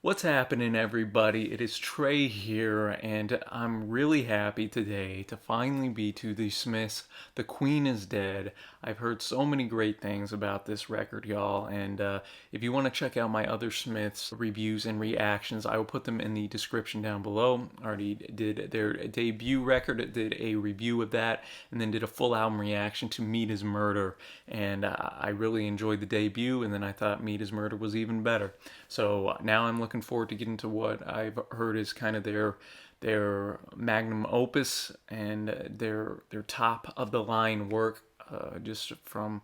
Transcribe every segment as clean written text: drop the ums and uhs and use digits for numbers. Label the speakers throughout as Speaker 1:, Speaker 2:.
Speaker 1: What's happening, everybody? It is Trey here, and I'm really happy today to finally be to the Smiths. The Queen is Dead. I've heard so many great things about this record, y'all, and if you want to check out my other Smiths reviews and reactions, I will put them in the description down below. I already did their debut record, did a review of that, and then did a full album reaction to Meat is Murder, and I really enjoyed the debut, and then I thought Meat is Murder was even better. So now I'm looking forward to getting to what I've heard is kind of their magnum opus and their top of the line work, just from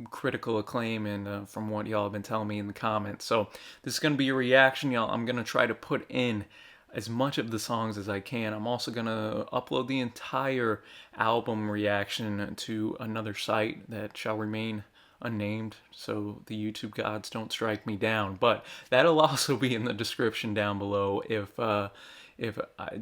Speaker 1: critical acclaim and from what y'all have been telling me in the comments. So this is gonna be a reaction, y'all. I'm gonna try to put in as much of the songs as I can. I'm also gonna upload the entire album reaction to another site that shall remain unnamed, so the YouTube gods don't strike me down. But that'll also be in the description down below if I,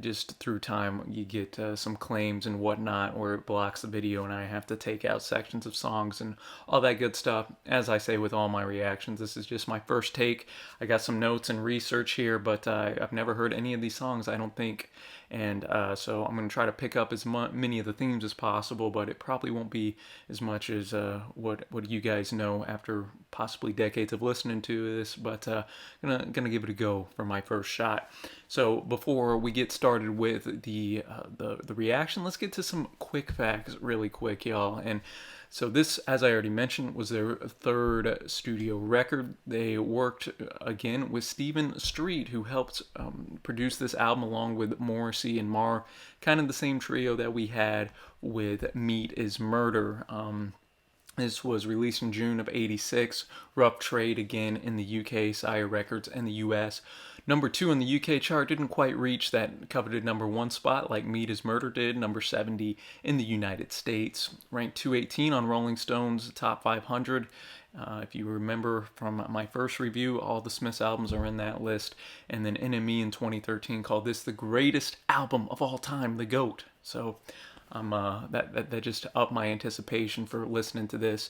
Speaker 1: just through time you get some claims and whatnot where it blocks the video and I have to take out sections of songs and all that good stuff. As I say with all my reactions, this is just my first take. I got some notes and research here, but I've never heard any of these songs, I don't think. And so I'm going to try to pick up as many of the themes as possible, but it probably won't be as much as what you guys know after possibly decades of listening to this, but gonna give it a go for my first shot. So before we get started with the reaction, let's get to some quick facts really quick, y'all. And so this, as I already mentioned, was their third studio record. They worked again with Stephen Street, who helped produce this album along with Morrissey and Marr, kind of the same trio that we had with Meat is Murder. This was released in June of '86. Rough trade again in the UK, Sire Records, and the US. Number 2 on the UK chart, didn't quite reach that coveted number 1 spot like Meat is Murder did. Number 70 in the United States. Ranked 218 on Rolling Stone's Top 500. If you remember from my first review, all the Smiths albums are in that list. And then NME in 2013 called this the greatest album of all time, The GOAT. So that just upped my anticipation for listening to this.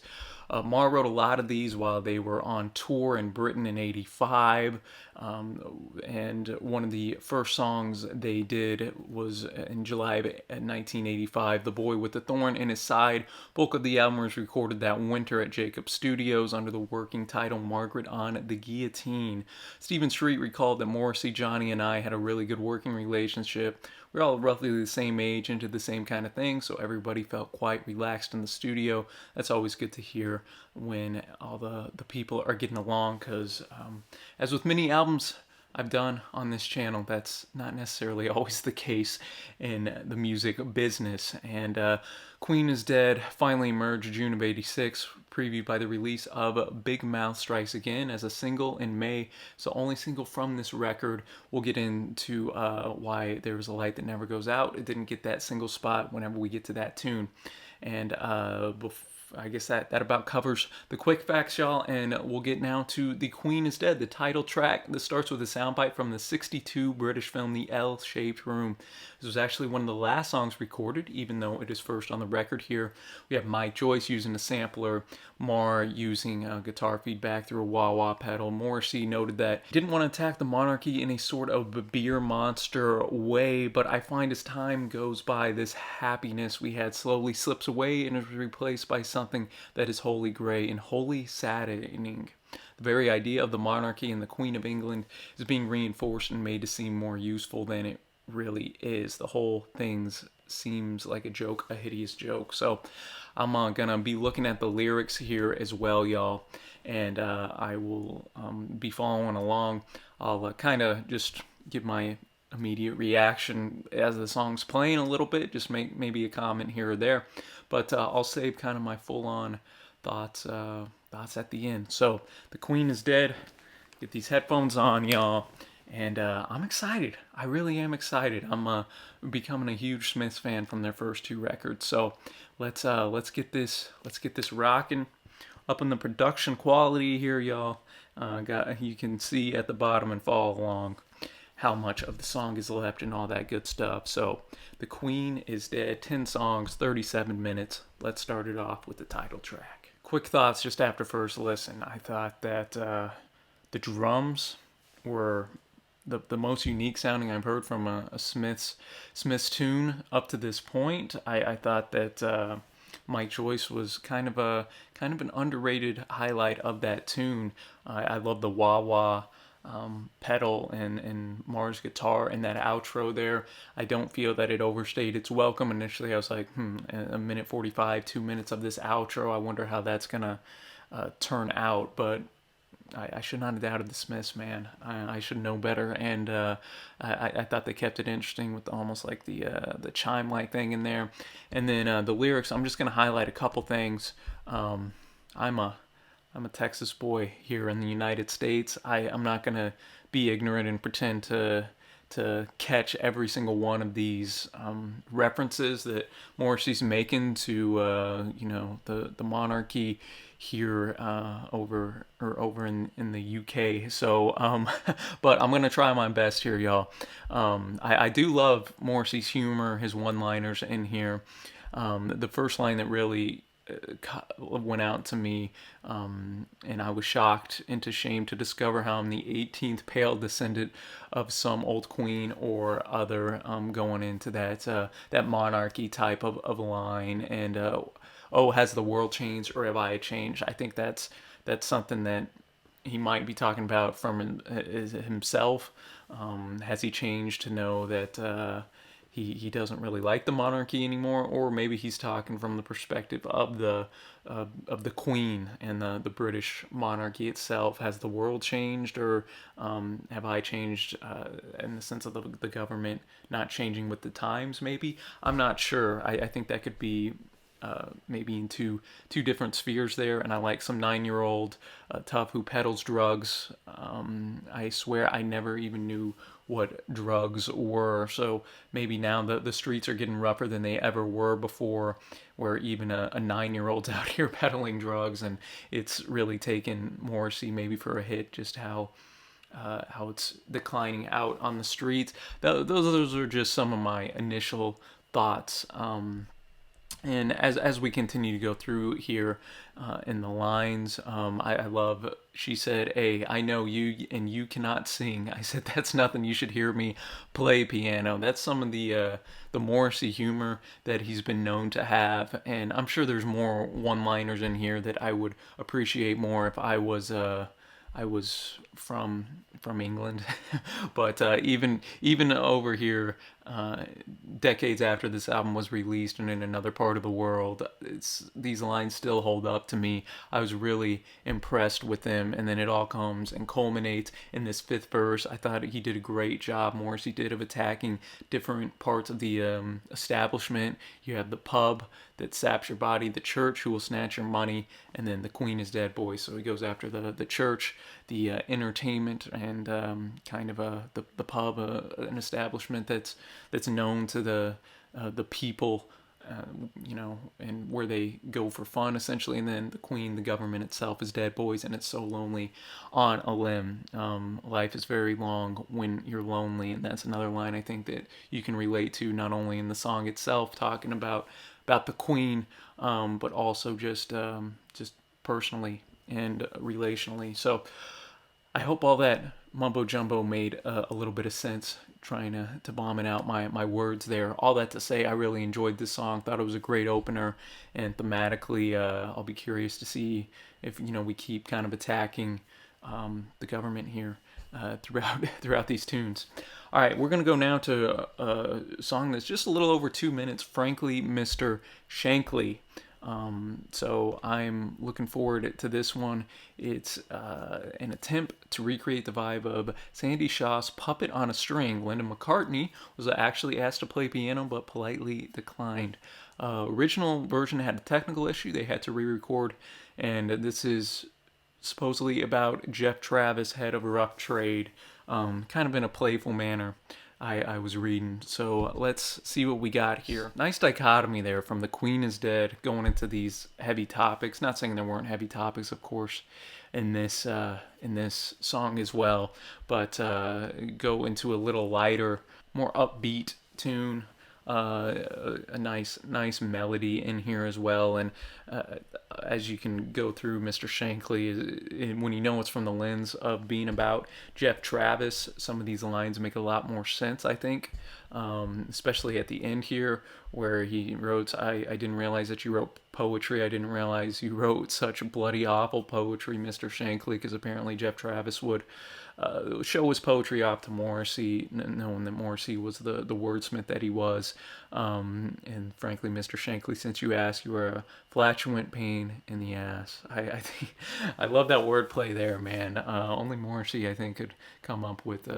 Speaker 1: Marr wrote a lot of these while they were on tour in Britain in '85, and one of the first songs they did was in July of 1985, "The Boy with the Thorn in His Side." Bulk of the album was recorded that winter at Jacob Studios under the working title "Margaret on the Guillotine." Stephen Street recalled that Morrissey, Johnny, and I had a really good working relationship. We're all roughly the same age, into the same kind of thing, so everybody felt quite relaxed in the studio. That's always good to hear when all the people are getting along, because as with many albums I've done on this channel, that's not necessarily always the case in the music business. And Queen is Dead finally emerged June of '86, previewed by the release of Big Mouth Strikes Again as a single in May. So only single from this record. We'll get into why There Is a Light That Never Goes Out. It didn't get that single spot whenever we get to that tune. And I guess that about covers the quick facts, y'all, and we'll get now to The Queen is Dead, the title track. This starts with a soundbite from the '62 British film The L-Shaped Room. This was actually one of the last songs recorded, even though it is first on the record here. We have Mike Joyce using a sampler, Marr using guitar feedback through a wah-wah pedal. Morrissey noted that he didn't want to attack the monarchy in a sort of beer monster way, but I find as time goes by, this happiness we had slowly slips away and is replaced by something that is wholly gray and wholly saddening. The very idea of the monarchy and the Queen of England is being reinforced and made to seem more useful than it really is. The whole thing seems like a joke, a hideous joke. So I'm gonna be looking at the lyrics here as well, y'all, and I will be following along. I'll kind of just give my immediate reaction as the song's playing a little bit, just make maybe a comment here or there, but I'll save kind of my full-on thoughts at the end. So The Queen is Dead. Get these headphones on, y'all, and I'm excited. I really am excited. I'm becoming a huge Smiths fan from their first 2 records. So let's get this rocking. Up in the production quality here, y'all. You can see at the bottom and follow along how much of the song is left and all that good stuff. So The Queen is Dead, 10 songs, 37 minutes. Let's start it off with the title track. Quick thoughts just after first listen. I thought that the drums were the most unique sounding I've heard from a Smith's tune up to this point. I thought that Mike Joyce was kind of an underrated highlight of that tune. I love the wah wah pedal and Mars guitar and that outro there. I don't feel that it overstayed its welcome. Initially, I was like, a minute 45, 2 minutes of this outro. I wonder how that's gonna turn out, but I should not have doubted the Smiths, man. I should know better, and I thought they kept it interesting with almost like the chime like thing in there, and then the lyrics. I'm just gonna highlight a couple things. I'm a I'm a Texas boy here in the United States. I'm not gonna be ignorant and pretend to catch every single one of these references that Morrissey's making to the monarchy here over in the UK. So but I'm gonna try my best here, y'all. I do love Morrissey's humor, his one-liners in here. The first line that really went out to me, and I was shocked into shame to discover how I'm the 18th pale descendant of some old queen or other, going into that monarchy type of line. And oh, has the world changed or have I changed? I think that's something that he might be talking about from himself. Has he changed to know that he doesn't really like the monarchy anymore, or maybe he's talking from the perspective of the Queen and the British monarchy itself. Has the world changed, or have I changed in the sense of the government not changing with the times? Maybe, I'm not sure. I think that could be maybe in two different spheres there. And I like some 9-year-old tough who peddles drugs. I swear I never even knew what drugs were. So maybe now the streets are getting rougher than they ever were before, where even a 9-year-old's out here peddling drugs, and it's really taken Morrissey maybe for a hit, just how it's declining out on the streets. Those are just some of my initial thoughts. And as we continue to go through here in the lines, I love, she said, "Hey, I know you and you cannot sing." I said, "That's nothing. You should hear me play piano." That's some of the Morrissey humor that he's been known to have. And I'm sure there's more one-liners in here that I would appreciate more if I was from England. But even over here, decades after this album was released and in another part of the world, these lines still hold up to me. I was really impressed with them, and then it all comes and culminates in this fifth verse. I thought he did a great job, Morrissey did, of attacking different parts of the establishment. You have the pub that saps your body, the church who will snatch your money, and then the Queen is dead, boys. So he goes after the church, the entertainment, and kind of the pub, an establishment that's known to the people, and where they go for fun, essentially. And then the Queen, the government itself, is dead, boys, and it's so lonely on a limb. Life is very long when you're lonely, and that's another line I think that you can relate to, not only in the song itself, talking about the Queen, but also just personally and relationally. So I hope all that mumbo jumbo made a little bit of sense, trying to bomb it out my words there. All that to say, I really enjoyed this song. Thought it was a great opener, and thematically, I'll be curious to see if we keep kind of attacking the government here throughout these tunes. All right, we're gonna go now to a song that's just a little over 2 minutes. Frankly, Mr. Shankly. So I'm looking forward to this one. It's an attempt to recreate the vibe of Sandy Shaw's Puppet on a String. Linda McCartney was actually asked to play piano, but politely declined. Original version had a technical issue. They had to re-record, and this is supposedly about Jeff Travis, head of Rough Trade, kind of in a playful manner. I was reading. So let's see what we got here. Nice dichotomy there from the Queen is dead going into these heavy topics. Not saying there weren't heavy topics, of course, in this song as well, but go into a little lighter, more upbeat tune. a nice melody in here as well. And as you can go through Mr. Shankly, when you know it's from the lens of being about Jeff Travis, some of these lines make a lot more sense, I think. Especially at the end here, where he wrote, I didn't realize that you wrote poetry. I didn't realize you wrote such bloody awful poetry, Mr. Shankly, because apparently Jeff Travis would show his poetry off to Morrissey, knowing that Morrissey was the wordsmith that he was. And frankly, Mr. Shankly, since you asked, you were a flatulent pain in the ass. I think I love that wordplay there, man. Only Morrissey, I think, could come up with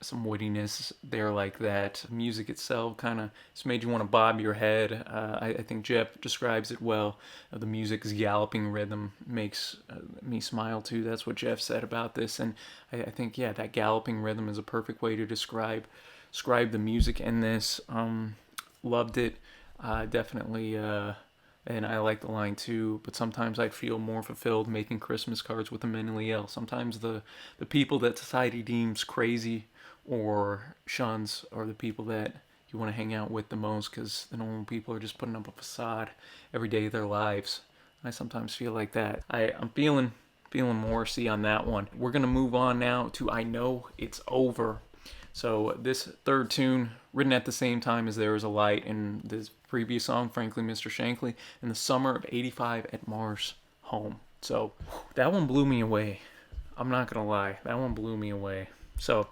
Speaker 1: some wittiness there like that. Music itself kind of just made you want to bob your head. I think Jeff describes it well. The music's galloping rhythm makes me smile too. That's what Jeff said about this, and I think yeah, that galloping rhythm is a perfect way to describe the music in this. Loved it, definitely. And I like the line too, but sometimes I feel more fulfilled making Christmas cards with the mentally ill. Sometimes the people that society deems crazy or shuns are the people that you want to hang out with the most, because the normal people are just putting up a facade every day of their lives. I sometimes feel like that. I'm feeling Morrissey on that one. We're going to move on now to I Know It's Over. So this third tune, written at the same time as There Is a Light in this previous song, frankly, Mr. Shankly, in the summer of '85 at Mars home. So that one blew me away. I'm not going to lie. That one blew me away. So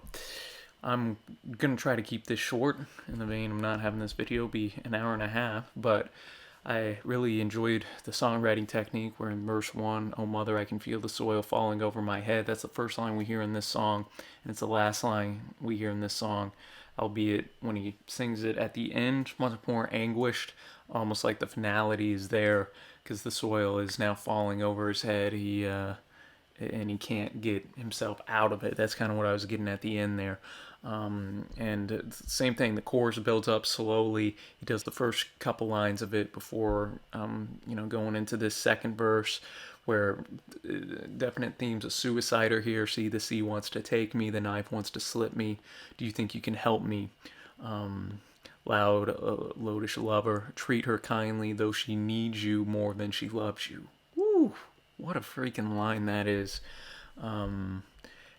Speaker 1: I'm going to try to keep this short, in the vein of not having this video be an hour and a half, but I really enjoyed the songwriting technique where in verse 1, "Oh mother, I can feel the soil falling over my head." That's the first line we hear in this song, and it's the last line we hear in this song, albeit when he sings it at the end, much more anguished, almost like the finality is there, because the soil is now falling over his head. And he can't get himself out of it. That's kind of what I was getting at the end there. And same thing, the chorus builds up slowly. He does the first couple lines of it before, going into this second verse, where definite themes of suicide are here. See, the sea wants to take me, the knife wants to slip me. Do you think you can help me? Loud, loutish lover, treat her kindly, though she needs you more than she loves you. Woo! What a freaking line that is. And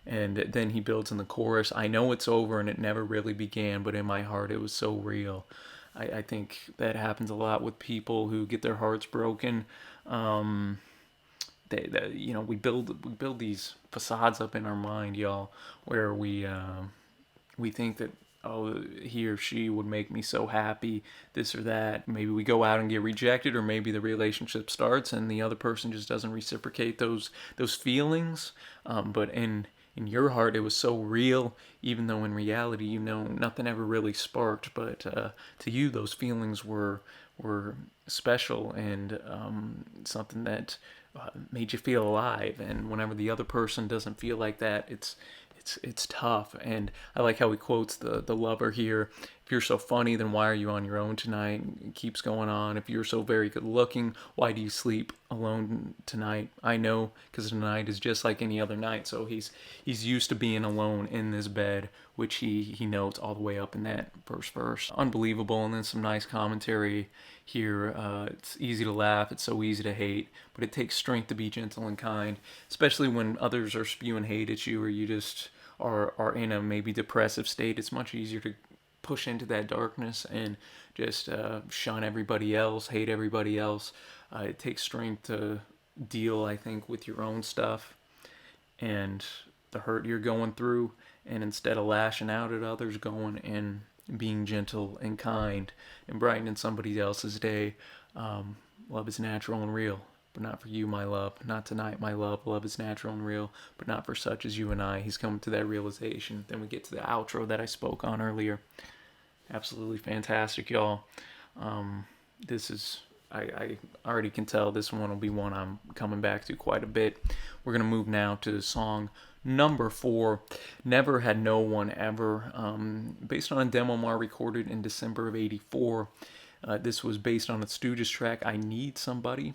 Speaker 1: then he builds in the chorus, "I know it's over and it never really began, but in my heart it was so real." I think that happens a lot with people who get their hearts broken. We build these facades up in our mind, y'all, where we think that, oh, he or she would make me so happy, this or that. Maybe we go out and get rejected, or maybe the relationship starts and the other person just doesn't reciprocate those feelings. But in your heart, it was so real, even though in reality, nothing ever really sparked. But to you, those feelings were special and something that made you feel alive. And whenever the other person doesn't feel like that, it's tough. And I like how he quotes the lover here. "If you're so funny, then why are you on your own tonight?" It keeps going on. "If you're so very good looking, why do you sleep alone tonight?" I know, because tonight is just like any other night. So he's used to being alone in this bed, which he notes all the way up in that first verse. Unbelievable. And then some nice commentary here. It's easy to laugh, it's so easy to hate, but it takes strength to be gentle and kind, especially when others are spewing hate at you, or you just are in a maybe depressive state. It's much easier to push into that darkness and just shun everybody else, hate everybody else. It takes strength to deal, I think, with your own stuff and the hurt you're going through, and instead of lashing out at others, going and being gentle and kind and brightening somebody else's day. Love is natural and real, but not for you, my love. Not tonight, my love. Love is natural and real, but not for such as you and I. He's coming to that realization. Then we get to the outro that I spoke on earlier. Absolutely fantastic, y'all. This is, I already can tell this one will be one I'm coming back to quite a bit. We're going to move now to song number 4, "Never Had No One Ever," based on a demo Mar recorded in December of '84. This was based on the Stooges track "I Need Somebody."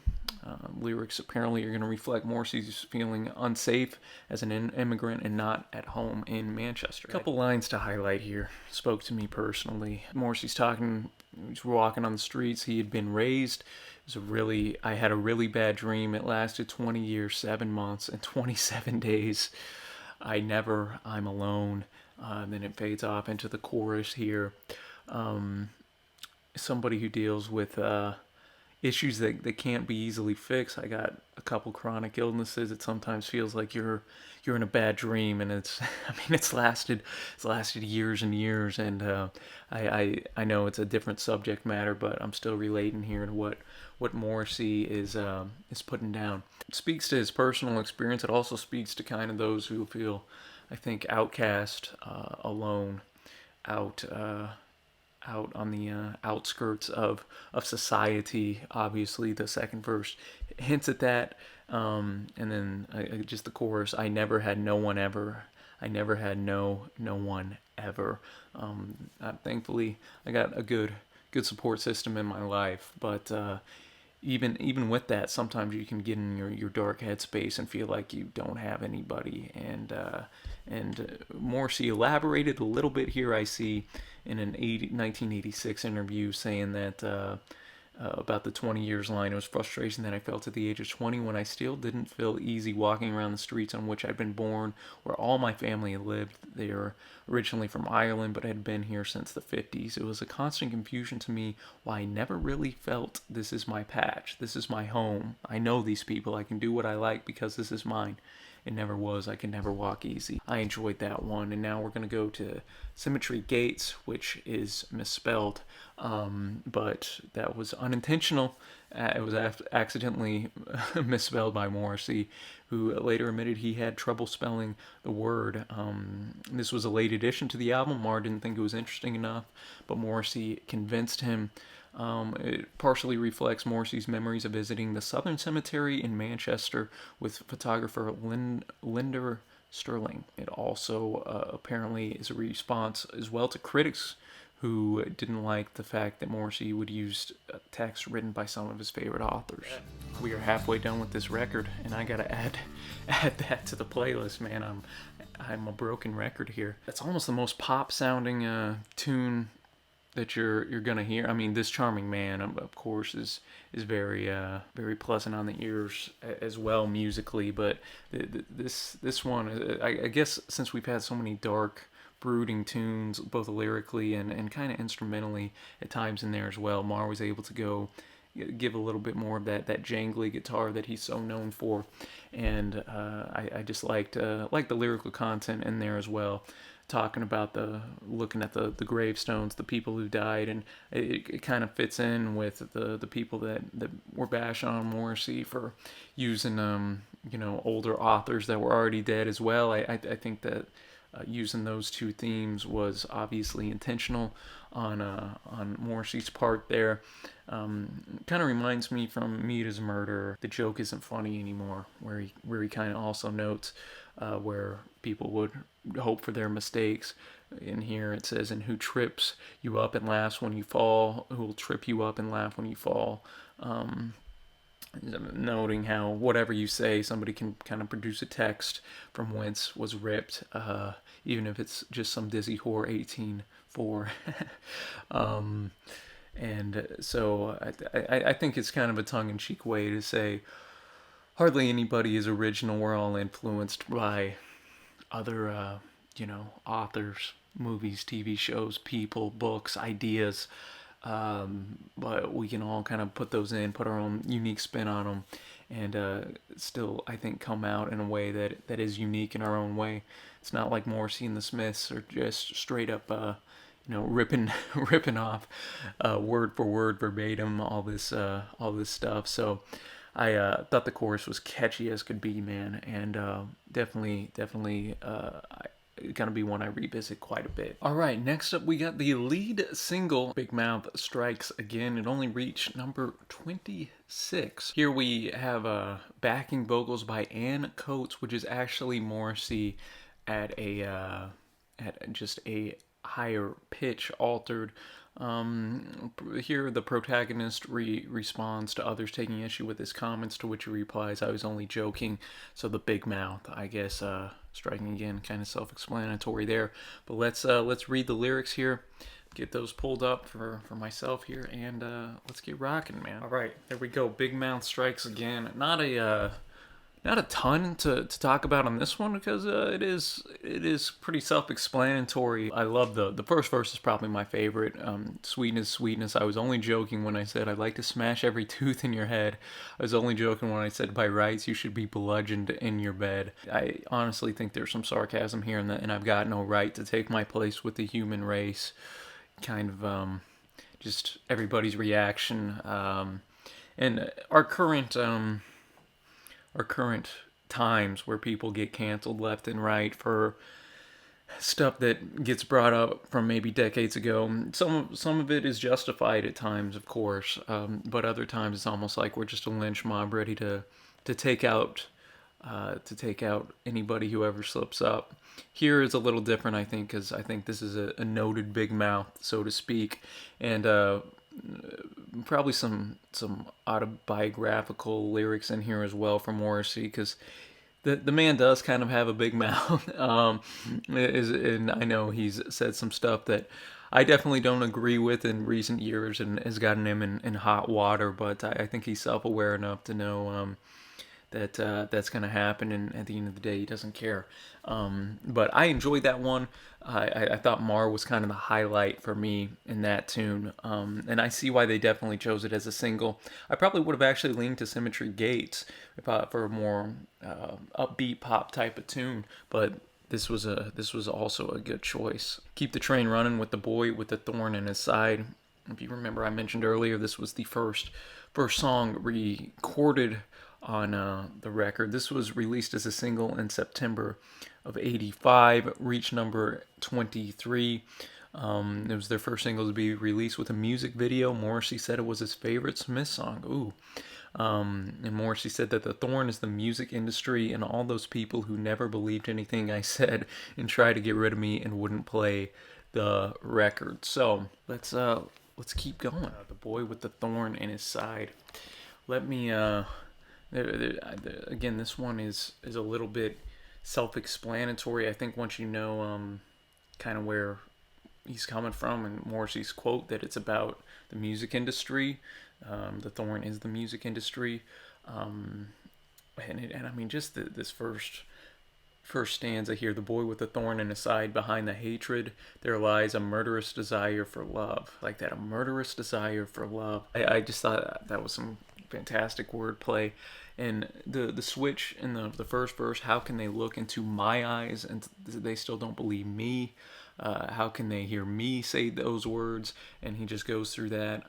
Speaker 1: Lyrics apparently are going to reflect Morrissey's feeling unsafe as an immigrant and not at home in Manchester. A couple lines to highlight here spoke to me personally. Morrissey's talking, he's walking on the streets. He had been raised. I had a really bad dream. It lasted 20 years, 7 months, and 27 days. I'm alone. Then it fades off into the chorus here. Somebody who deals with issues that can't be easily fixed. I got a couple chronic illnesses. It sometimes feels like you're in a bad dream, and it's lasted years and years. And I know it's a different subject matter, but I'm still relating here to what Morrissey is putting down. It speaks to his personal experience. It also speaks to kind of those who feel, I think, outcast, alone, out on the outskirts of society. Obviously, the second verse hints at that, and then just the chorus. I never had no one ever. I never had no one ever. Thankfully, I got a good support system in my life, but even with that, sometimes you can get in your dark headspace and feel like you don't have anybody. And Morrissey elaborated a little bit here. I see in an 1986 interview saying that about the 20 years line, it was frustration that I felt at the age of 20 when I still didn't feel easy walking around the streets on which I'd been born, where all my family had lived. They were originally from Ireland, but had been here since the 50s. It was a constant confusion to me why I never really felt this is my patch, this is my home. I know these people, I can do what I like because this is mine. It never was. I could never walk easy. I enjoyed that one. And now we're going to go to Symmetry Gates, which is misspelled, but that was unintentional. It was accidentally misspelled by Morrissey, who later admitted he had trouble spelling the word. This was a late addition to the album. Marr didn't think it was interesting enough, but Morrissey convinced him. It partially reflects Morrissey's memories of visiting the Southern Cemetery in Manchester with photographer Linda Sterling. It also apparently is a response as well to critics who didn't like the fact that Morrissey would use text written by some of his favorite authors. We are halfway done with this record, and I gotta add that to the playlist, man. I'm a broken record here. That's almost the most pop sounding tune that you're gonna hear. I mean, This Charming Man, of course, is very very pleasant on the ears as well musically. But this one, I guess, since we've had so many dark, brooding tunes, both lyrically and kind of instrumentally at times in there as well, Marr was able to give a little bit more of that jangly guitar that he's so known for, and I just liked the lyrical content in there as well, talking about looking at the gravestones, the people who died, and it kind of fits in with the people that were bashing on Morrissey for using older authors that were already dead as well. I think that using those two themes was obviously intentional on Morrissey's part there. Kind of reminds me from Meat is Murder, The Joke Isn't Funny Anymore, where he kind of also notes where people would hope for their mistakes. In here it says, and who trips you up and laughs when you fall, who will trip you up and laugh when you fall. Noting how whatever you say, somebody can kind of produce a text from whence was ripped, even if it's just some Dizzy Whore 18-4. And so I think it's kind of a tongue-in-cheek way to say hardly anybody is original. We're all influenced by other authors, movies, TV shows, people, books, ideas. But we can all kind of put those in, put our own unique spin on them, and still, I think, come out in a way that is unique in our own way. It's not like Morrissey and the Smiths are just straight up, ripping off word for word, verbatim, all this stuff. So I thought the chorus was catchy as could be, man, and definitely gonna be one I revisit quite a bit. All right, next up we got the lead single, Big Mouth Strikes Again. It only reached number 26. Here we have backing vocals by Ann Coates, which is actually Morrissey at just a higher pitch, altered. Here, the protagonist responds to others taking issue with his comments, to which he replies, "I was only joking." So the big mouth, I guess, striking again, kind of self-explanatory there. But let's read the lyrics here, get those pulled up for myself here, and let's get rocking, man. All right, there we go. Big mouth strikes again. Not a ton to talk about on this one because it is pretty self-explanatory. I love the first verse is probably my favorite. Sweetness, sweetness. I was only joking when I said I'd like to smash every tooth in your head. I was only joking when I said by rights you should be bludgeoned in your bed. I honestly think there's some sarcasm here, and I've got no right to take my place with the human race. Kind of just everybody's reaction, and our current times where people get canceled left and right for stuff that gets brought up from maybe decades ago. Some of it is justified at times, of course, but other times it's almost like we're just a lynch mob ready to take out anybody who ever slips up. Here is a little different, I think, because I think this is a noted big mouth, so to speak, and probably some autobiographical lyrics in here as well from Morrissey, because the man does kind of have a big mouth. And I know he's said some stuff that I definitely don't agree with in recent years and has gotten him in hot water, but I think he's self-aware enough to know that that's going to happen, and at the end of the day, he doesn't care. But I enjoyed that one. I thought Mar was kind of the highlight for me in that tune, and I see why they definitely chose it as a single. I probably would have actually leaned to Symmetry Gates for a more upbeat pop type of tune, but this was also a good choice. Keep the Train Running with the Boy with the Thorn in His Side. If you remember, I mentioned earlier this was the first song recorded on the record. This was released as a single in September of '85, reached number 23. It was their first single to be released with a music video. Morrissey said it was his favorite Smith song. Ooh. And Morrissey said that the thorn is the music industry and all those people who never believed anything I said and tried to get rid of me and wouldn't play the record. So let's keep going. The Boy with the Thorn in His Side. Let me again, this one is a little bit self-explanatory. I think once you know kind of where he's coming from and Morrissey's quote that it's about the music industry, the thorn is the music industry, and I mean just this first stanza here: the boy with the thorn in his side, behind the hatred there lies a murderous desire for love. Like that, a murderous desire for love. I just thought that was some fantastic wordplay. And the switch in the first verse: how can they look into my eyes and they still don't believe me? How can they hear me say those words? And he just goes through that.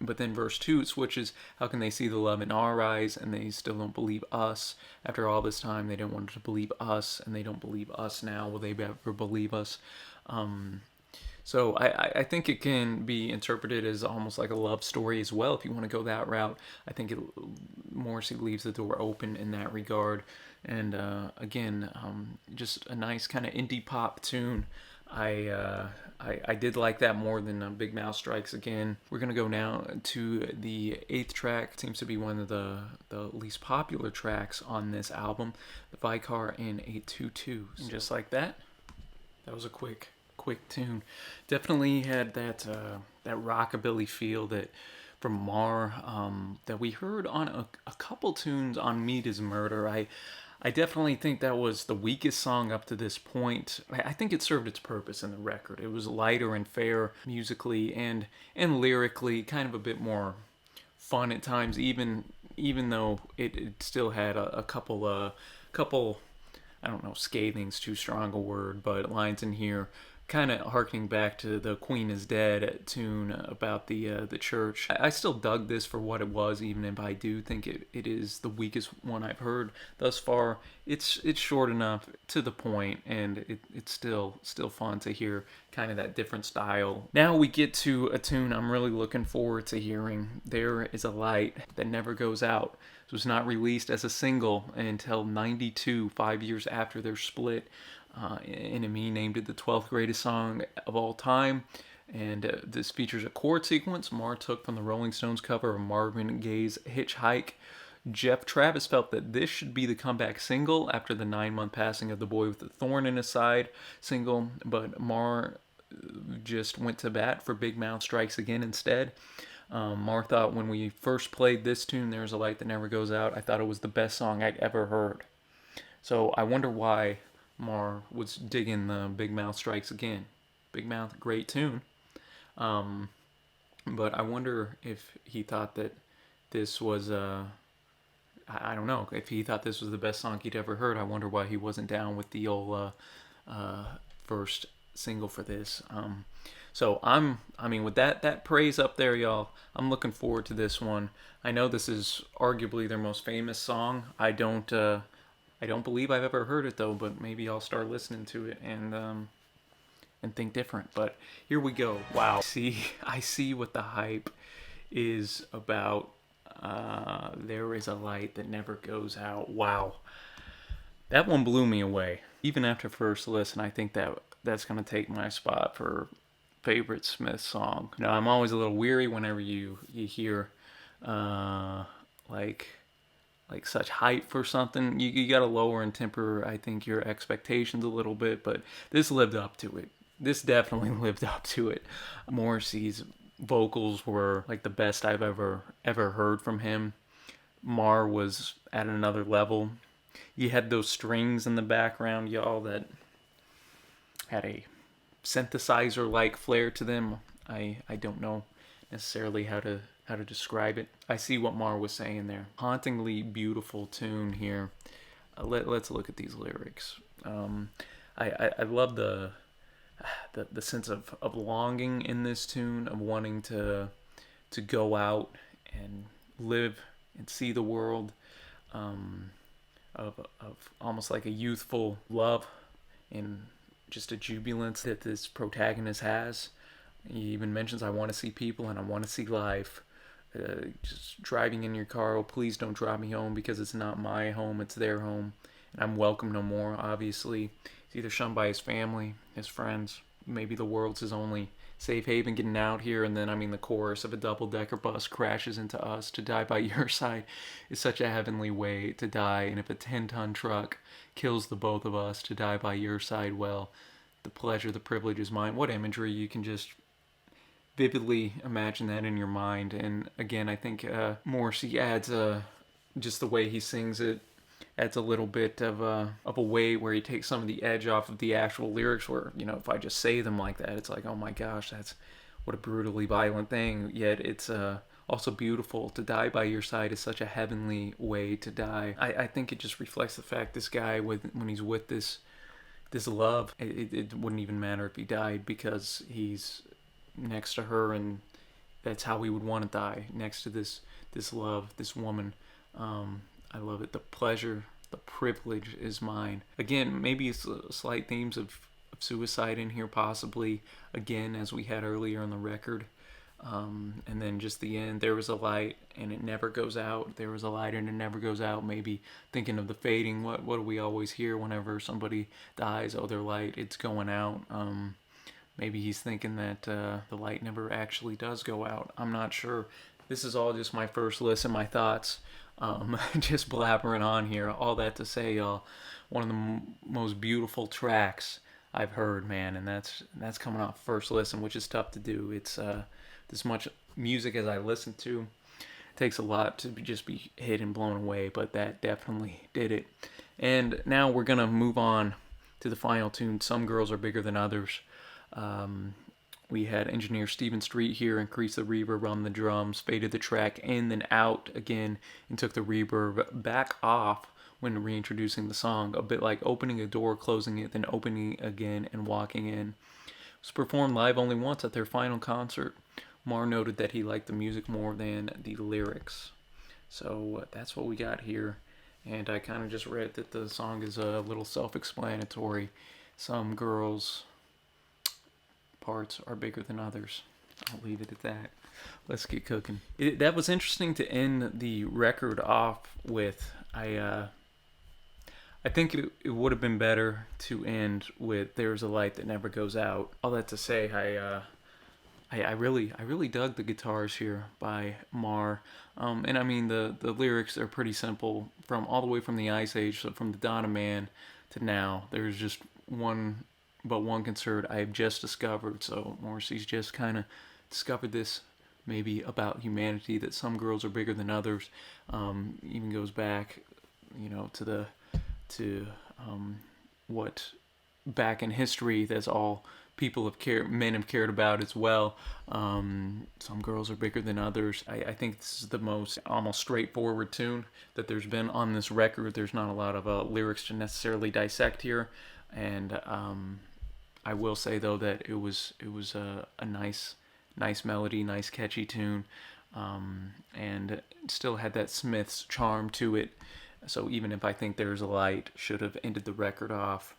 Speaker 1: But then verse 2, it switches: how can they see the love in our eyes and they still don't believe us? After all this time, they don't want to believe us, and they don't believe us now. Will they ever believe us? So I think it can be interpreted as almost like a love story as well, if you want to go that route. I think Morrissey leaves the door open in that regard. And again, just a nice kind of indie pop tune. I did like that more than Big Mouth Strikes Again. We're going to go now to the 8th track. It seems to be one of the least popular tracks on this album, the Vicar in a Tutu. And just like that was a quick tune. Definitely had that rockabilly feel that from Mar that we heard on a couple tunes on Meat is Murder. I definitely think that was the weakest song up to this point. I think it served its purpose in the record. It was lighter and fair musically and lyrically, kind of a bit more fun at times, even though it still had a couple I don't know, scathing's too strong a word, but lines in here kind of harkening back to the Queen is Dead tune about the church. I still dug this for what it was, even if I do think it is the weakest one I've heard thus far. It's short enough, to the point, and it's still fun to hear kind of that different style. Now we get to a tune I'm really looking forward to hearing. There Is a Light That Never Goes Out. It was not released as a single until '92, 5 years after their split. NME named it the 12th greatest song of all time, And this features a chord sequence Marr took from the Rolling Stones cover of Marvin Gaye's Hitchhike. Jeff Travis felt that this should be the comeback single after the 9-month passing of The Boy with the Thorn in His Side single, but Marr just went to bat for Big Mouth Strikes Again instead. Marr thought when we first played this tune, There's a Light That Never Goes Out, I thought it was the best song I'd ever heard. So I wonder why Marr was digging the Big Mouth Strikes Again. Big Mouth, great tune. But I wonder if he thought that this was, I don't know, if he thought this was the best song he'd ever heard. I wonder why he wasn't down with the old first single for this. So with that praise up there, y'all, I'm looking forward to this one. I know this is arguably their most famous song. I don't believe I've ever heard it though, but maybe I'll start listening to it and think different. But here we go. Wow. I see what the hype is about. There is a light that never goes out. Wow. That one blew me away. Even after first listen, I think that's going to take my spot for favorite Smith song. Now, I'm always a little weary whenever you hear like such hype for something. You got to lower and temper, I think, your expectations a little bit, but this lived up to it. This definitely lived up to it. Morrissey's vocals were like the best I've ever heard from him. Marr was at another level. You had those strings in the background, y'all, that had a synthesizer-like flair to them. I don't know necessarily how to describe it. I see what Marr was saying there. Hauntingly beautiful tune here. Let's look at these lyrics. I love the sense of longing in this tune, of wanting to go out and live and see the world, of almost like a youthful love and just a jubilance that this protagonist has. He even mentions, I want to see people and I want to see life. Just driving in your car, oh please don't drive me home because it's not my home, it's their home. And I'm welcome no more, obviously. He's either shunned by his family, his friends, maybe the world's his only safe haven getting out here. And then, the chorus of a double-decker bus crashes into us. To die by your side is such a heavenly way to die. And if a 10-ton truck kills the both of us, to die by your side, well, the pleasure, the privilege is mine. What imagery. You can just vividly imagine that in your mind. And again, I think Morrissey adds just the way he sings it adds a little bit of a way where he takes some of the edge off of the actual lyrics, where, if I just say them like that, it's like, oh my gosh, that's what a brutally violent thing. Yet it's also beautiful. To die by your side is such a heavenly way to die. I think it just reflects the fact this guy, when he's with this love, it wouldn't even matter if he died, because he's next to her, and that's how he would want to die, next to this love, this woman. I love it. The pleasure, the privilege is mine. Again, maybe it's slight themes of suicide in here, possibly, again, as we had earlier on the record. And then just the end, there was a light and it never goes out. There was a light and it never goes out. Maybe thinking of the fading. What do we always hear whenever somebody dies? Oh, their light, it's going out. Maybe he's thinking that the light never actually does go out. I'm not sure. This is all just my first listen, my thoughts. Just blabbering on here. All that to say, y'all, one of the most beautiful tracks I've heard, man, and that's coming off first listen, which is tough to do. It's this much music as I listen to, it takes a lot to just be hit and blown away, but that definitely did it. And now we're gonna move on to the final tune. Some Girls Are Bigger Than Others. We had engineer Stephen Street here increase the reverb on the drums, faded the track in, then out again, and took the reverb back off when reintroducing the song, a bit like opening a door, closing it, then opening it again and walking in. It was performed live only once at their final concert. Marr noted that he liked the music more than the lyrics. So that's what we got here. And I kind of just read that the song is a little self-explanatory. Some girls' parts are bigger than others. I'll leave it at that. Let's get cooking. That was interesting to end the record off with. I think it would have been better to end with There's a Light That Never Goes Out. All that to say, I really dug the guitars here by Mar, and I mean the lyrics are pretty simple from all the way from the Ice Age, so from the Dawn of Man to now. There's just one concert I have just discovered. So Morrissey's just kind of discovered this maybe about humanity that some girls are bigger than others. Even goes back, to to what back in history that's all men have cared about as well. Some girls are bigger than others. I think this is the most almost straightforward tune that there's been on this record. There's not a lot of lyrics to necessarily dissect here, and I will say though that it was a nice melody, nice catchy tune, and it still had that Smith's charm to it. So even if I think There's a Light should have ended the record off,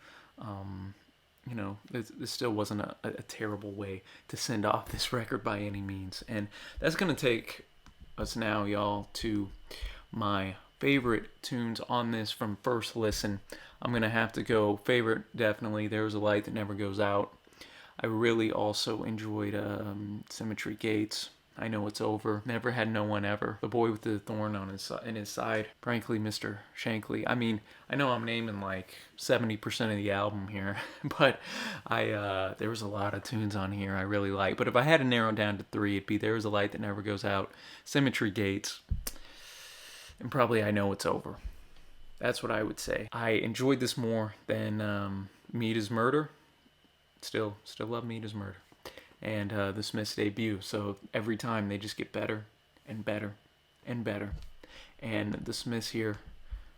Speaker 1: this still wasn't a terrible way to send off this record by any means. And that's going to take us now, y'all, to my favorite tunes on this from first listen. I'm going to have to go favorite, definitely, There's a Light That Never Goes Out. I really also enjoyed Symmetry Gates. I Know It's Over. Never Had No One Ever. The Boy with the Thorn on in his Side. Frankly, Mr. Shankly. I mean, I know I'm naming like 70% of the album here, but there was a lot of tunes on here I really like. But if I had to narrow down to three, it'd be There's a Light That Never Goes Out, Symmetry Gates, and probably I Know It's Over. That's what I would say. I enjoyed this more than Meat is Murder. Still love Meat is Murder. And the Smiths' debut. So every time they just get better and better and better. And the Smiths here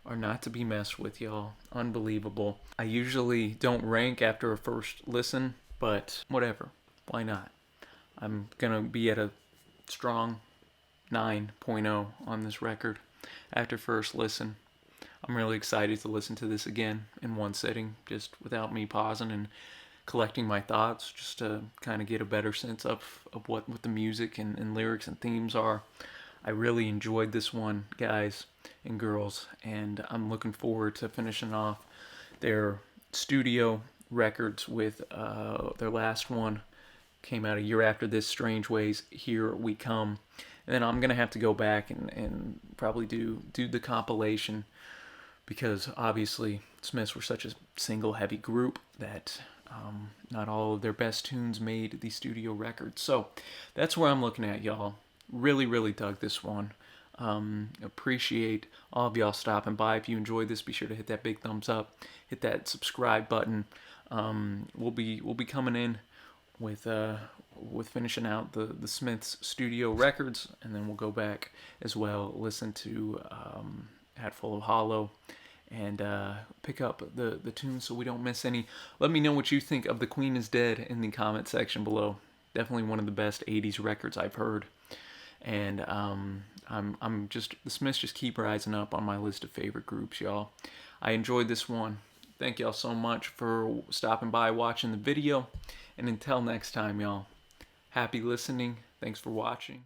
Speaker 1: are not to be messed with, y'all. Unbelievable. I usually don't rank after a first listen, but whatever. Why not? I'm going to be at a strong 9.0 on this record after first listen. I'm really excited to listen to this again in one sitting, just without me pausing and collecting my thoughts, just to kind of get a better sense of what the music and lyrics and themes are. I really enjoyed this one, guys and girls, and I'm looking forward to finishing off their studio records with their last one. Came out a year after this, Strange Ways, Here We Come. And then I'm going to have to go back and probably do the compilation, because obviously Smiths were such a single heavy group that not all of their best tunes made the studio records. So that's where I'm looking at, y'all. Really dug this one. Appreciate all of y'all stopping by. If you enjoyed this, be sure to hit that big thumbs up, hit that subscribe button. We'll be coming in with finishing out the Smiths studio records, and then we'll go back as well, listen to Hatful of Hollow, and pick up the tunes so we don't miss any. Let me know what you think of The Queen is Dead in the comment section below. Definitely one of the best 80s records I've heard. And the Smiths just keep rising up on my list of favorite groups, y'all. I enjoyed this one. Thank y'all so much for stopping by, watching the video. And until next time, y'all, happy listening. Thanks for watching.